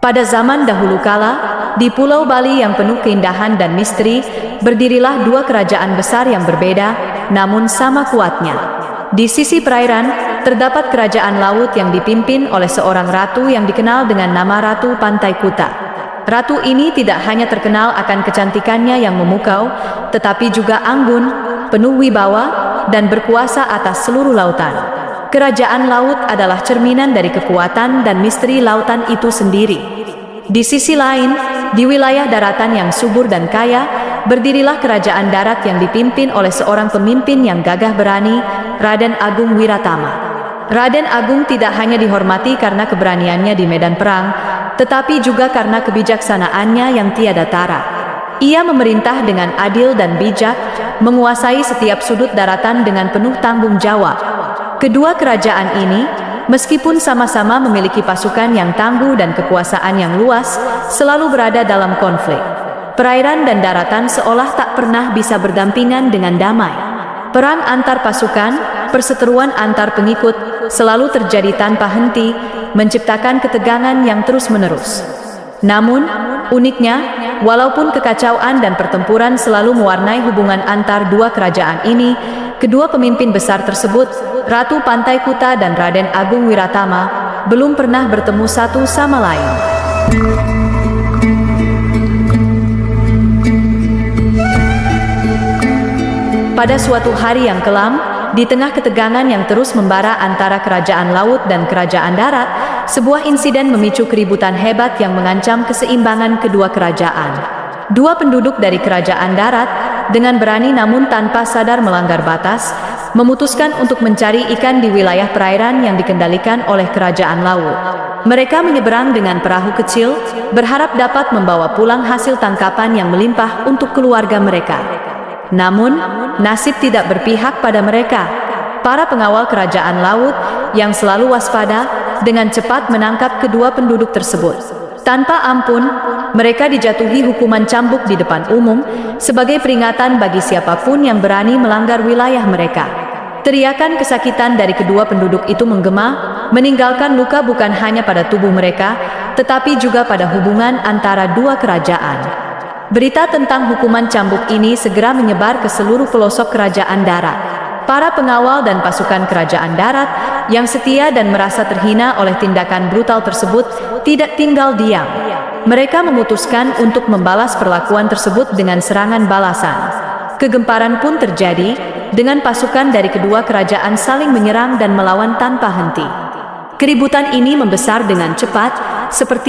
Pada zaman dahulu kala, di Pulau Bali yang penuh keindahan dan misteri, berdirilah dua kerajaan besar yang berbeda, namun sama kuatnya. Di sisi perairan, terdapat kerajaan laut yang dipimpin oleh seorang ratu yang dikenal dengan nama Ratu Pantai Kuta. Ratu ini tidak hanya terkenal akan kecantikannya yang memukau, tetapi juga anggun, penuh wibawa, dan berkuasa atas seluruh lautan. Kerajaan laut adalah cerminan dari kekuatan dan misteri lautan itu sendiri. Di sisi lain, di wilayah daratan yang subur dan kaya, berdirilah kerajaan darat yang dipimpin oleh seorang pemimpin yang gagah berani, Raden Agung Wiratama. Raden Agung tidak hanya dihormati karena keberaniannya di medan perang, tetapi juga karena kebijaksanaannya yang tiada tara. Ia memerintah dengan adil dan bijak, menguasai setiap sudut daratan dengan penuh tanggung jawab. Kedua kerajaan ini, meskipun sama-sama memiliki pasukan yang tangguh dan kekuasaan yang luas, selalu berada dalam konflik. Perairan dan daratan seolah tak pernah bisa berdampingan dengan damai. Perang antar pasukan, perseteruan antar pengikut, selalu terjadi tanpa henti, menciptakan ketegangan yang terus-menerus. Namun, uniknya, walaupun kekacauan dan pertempuran selalu mewarnai hubungan antar dua kerajaan ini, kedua pemimpin besar tersebut, Ratu Pantai Kuta dan Raden Agung Wiratama, belum pernah bertemu satu sama lain. Pada suatu hari yang kelam, di tengah ketegangan yang terus membara antara kerajaan laut dan kerajaan darat, sebuah insiden memicu keributan hebat yang mengancam keseimbangan kedua kerajaan. Dua penduduk dari kerajaan darat, dengan berani namun tanpa sadar melanggar batas, memutuskan untuk mencari ikan di wilayah perairan yang dikendalikan oleh kerajaan laut. Mereka menyeberang dengan perahu kecil, berharap dapat membawa pulang hasil tangkapan yang melimpah untuk keluarga mereka. Namun, nasib tidak berpihak pada mereka. Para pengawal kerajaan laut, yang selalu waspada, dengan cepat menangkap kedua penduduk tersebut. Tanpa ampun, mereka dijatuhi hukuman cambuk di depan umum, sebagai peringatan bagi siapapun yang berani melanggar wilayah mereka. Teriakan kesakitan dari kedua penduduk itu menggema, meninggalkan luka bukan hanya pada tubuh mereka, tetapi juga pada hubungan antara dua kerajaan. Berita tentang hukuman cambuk ini segera menyebar ke seluruh pelosok kerajaan darat. Para pengawal dan pasukan kerajaan darat, yang setia dan merasa terhina oleh tindakan brutal tersebut, tidak tinggal diam. Mereka memutuskan untuk membalas perlakuan tersebut dengan serangan balasan. Kegemparan pun terjadi, dengan pasukan dari kedua kerajaan saling menyerang dan melawan tanpa henti. Keributan ini membesar dengan cepat, seperti